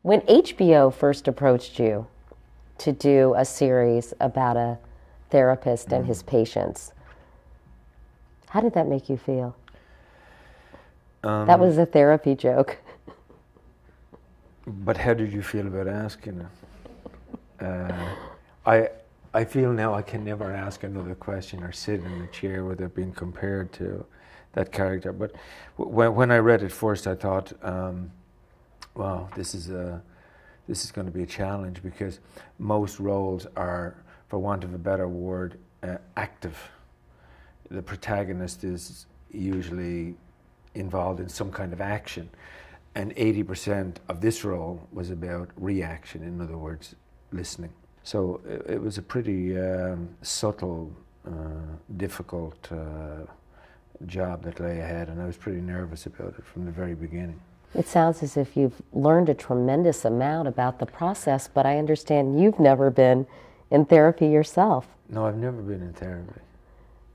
When HBO first approached you to do a series about a therapist and his patients, how did that make you feel? That was a therapy joke. But how did you feel about asking it? I feel now I can never ask another question or sit in a chair without being compared to that character. But when I read it first, I thought, wow, this is going to be a challenge, because most roles are, for want of a better word, active. The protagonist is usually involved in some kind of action, and 80% of this role was about reaction, in other words, listening. So it was a pretty subtle, difficult job that lay ahead, and I was pretty nervous about it from the very beginning. It sounds as if you've learned a tremendous amount about the process, but I understand you've never been in therapy yourself. No, I've never been in therapy.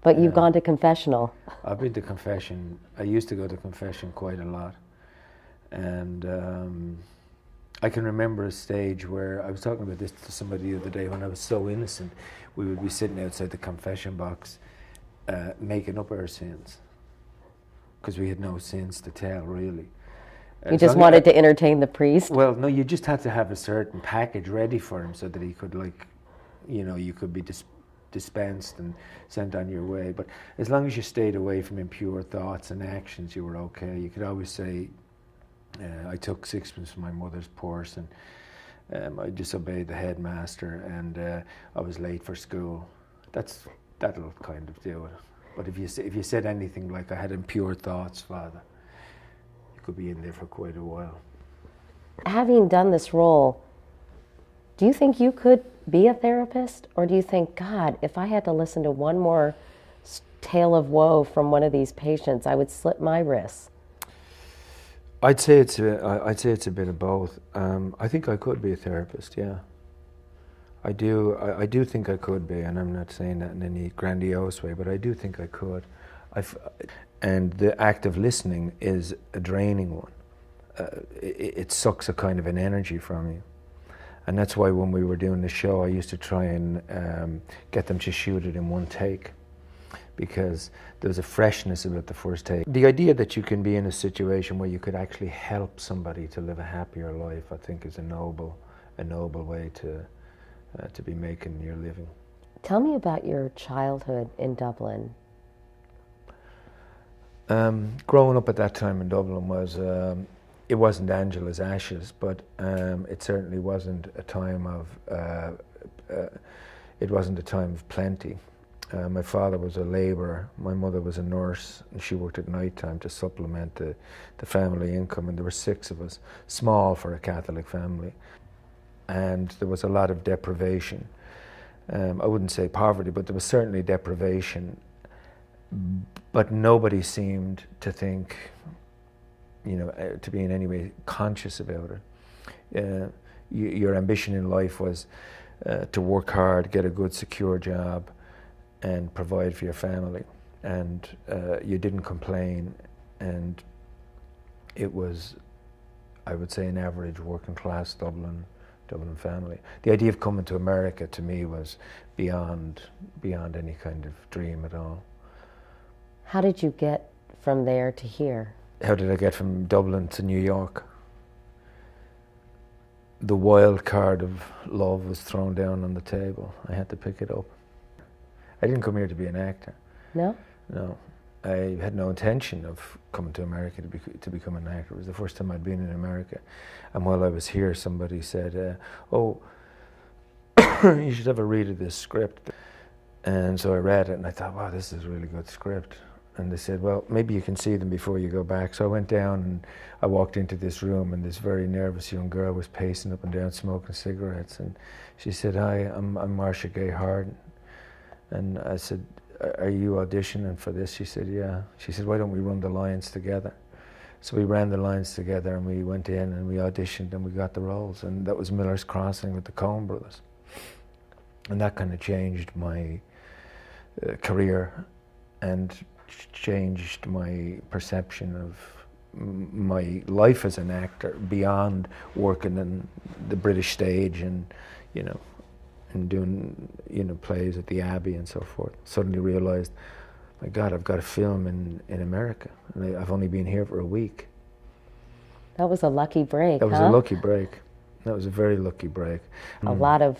But you've gone to confessional. I've been to confession. I used to go to confession quite a lot. And I can remember a stage where I was talking about this to somebody the other day, when I was so innocent. We would be sitting outside the confession box making up our sins, because we had no sins to tell, really. You just wanted to entertain the priest? Well, no, you just had to have a certain package ready for him so that he could, you could be dispensed and sent on your way. But as long as you stayed away from impure thoughts and actions, you were okay. You could always say, I took sixpence from my mother's purse, and I disobeyed the headmaster, and I was late for school. That'll kind of do it. But if you said anything like, I had impure thoughts, Father, you could be in there for quite a while. Having done this role, do you think you could be a therapist? Or do you think, God, if I had to listen to one more tale of woe from one of these patients, I would slit my wrists? I'd say it's a bit of both. I think I could be a therapist, yeah. I do think I could be, and I'm not saying that in any grandiose way, but I do think I could. And the act of listening is a draining one. It sucks a kind of an energy from you. And that's why when we were doing the show, I used to try and get them to shoot it in one take, because there was a freshness about the first take. The idea that you can be in a situation where you could actually help somebody to live a happier life, I think, is a noble way to be making your living. Tell me about your childhood in Dublin. Growing up at that time in Dublin was, it wasn't Angela's ashes, but it certainly wasn't a time of plenty. My father was a labourer, my mother was a nurse, and she worked at night time to supplement the family income, and there were 6 of us, small for a Catholic family. And there was a lot of deprivation. I wouldn't say poverty, but there was certainly deprivation. But nobody seemed to think, to be in any way conscious about it. Your ambition in life was to work hard, get a good, secure job, and provide for your family. And you didn't complain, and it was, I would say, an average working class Dublin family. The idea of coming to America to me was beyond any kind of dream at all. How did you get from there to here? How did I get from Dublin to New York? The wild card of love was thrown down on the table. I had to pick it up. I didn't come here to be an actor. No? No. I had no intention of coming to America to become an actor. It was the first time I'd been in America. And while I was here, somebody said, oh, you should have a read of this script. And so I read it, and I thought, wow, this is a really good script. And they said, well, maybe you can see them before you go back. So I went down, and I walked into this room, and this very nervous young girl was pacing up and down smoking cigarettes. And she said, hi, I'm Marcia Gay Harden. And I said, are you auditioning for this? She said, yeah. She said, why don't we run the lines together? So we ran the lines together, and we went in and we auditioned, and we got the roles. And that was Miller's Crossing with the Coen brothers. And that kind of changed my career and changed my perception my life as an actor beyond working in the British stage and, you know, and doing, you know, plays at the Abbey and so forth. Suddenly realized, my God, I've got a film in America, and I've only been here for a week. That was a lucky break, That was huh? a lucky break. That was a very lucky break. A lot of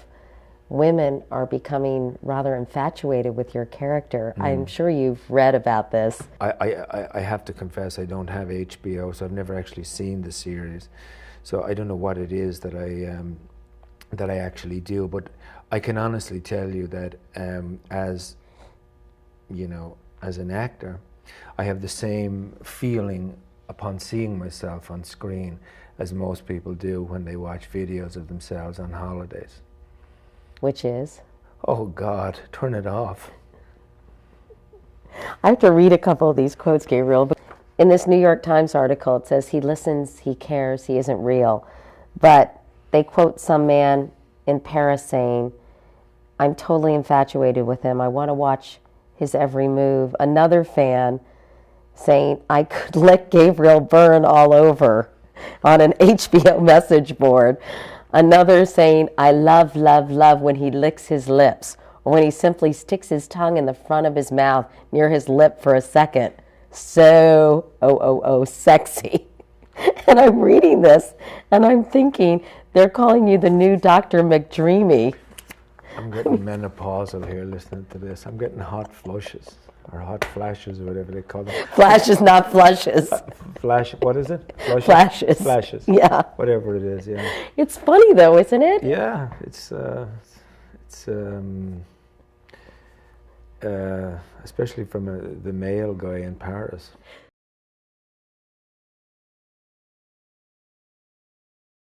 women are becoming rather infatuated with your character. I'm sure you've read about this. I have to confess, I don't have HBO, so I've never actually seen the series. So I don't know what it is that I actually do, but I can honestly tell you that as, you know, as an actor, I have the same feeling upon seeing myself on screen as most people do when they watch videos of themselves on holidays. Which is? Oh God, turn it off. I have to read a couple of these quotes, Gabriel. In this New York Times article, it says, he listens, he cares, he isn't real. But they quote some man in Paris saying, I'm totally infatuated with him. I want to watch his every move. Another fan saying, I could lick Gabriel Byrne all over on an HBO message board. Another saying, I love, love, love when he licks his lips, or when he simply sticks his tongue in the front of his mouth near his lip for a second. So, sexy. And I'm reading this, and I'm thinking, they're calling you the new Dr. McDreamy. I'm getting menopausal here listening to this. I'm getting hot flushes, or hot flashes, or whatever they call them. Flashes, not flushes. Flash, what is it? Flushes? Flashes. Flashes. Yeah. Whatever it is, yeah. It's funny though, isn't it? Yeah, it's especially from the male guy in Paris.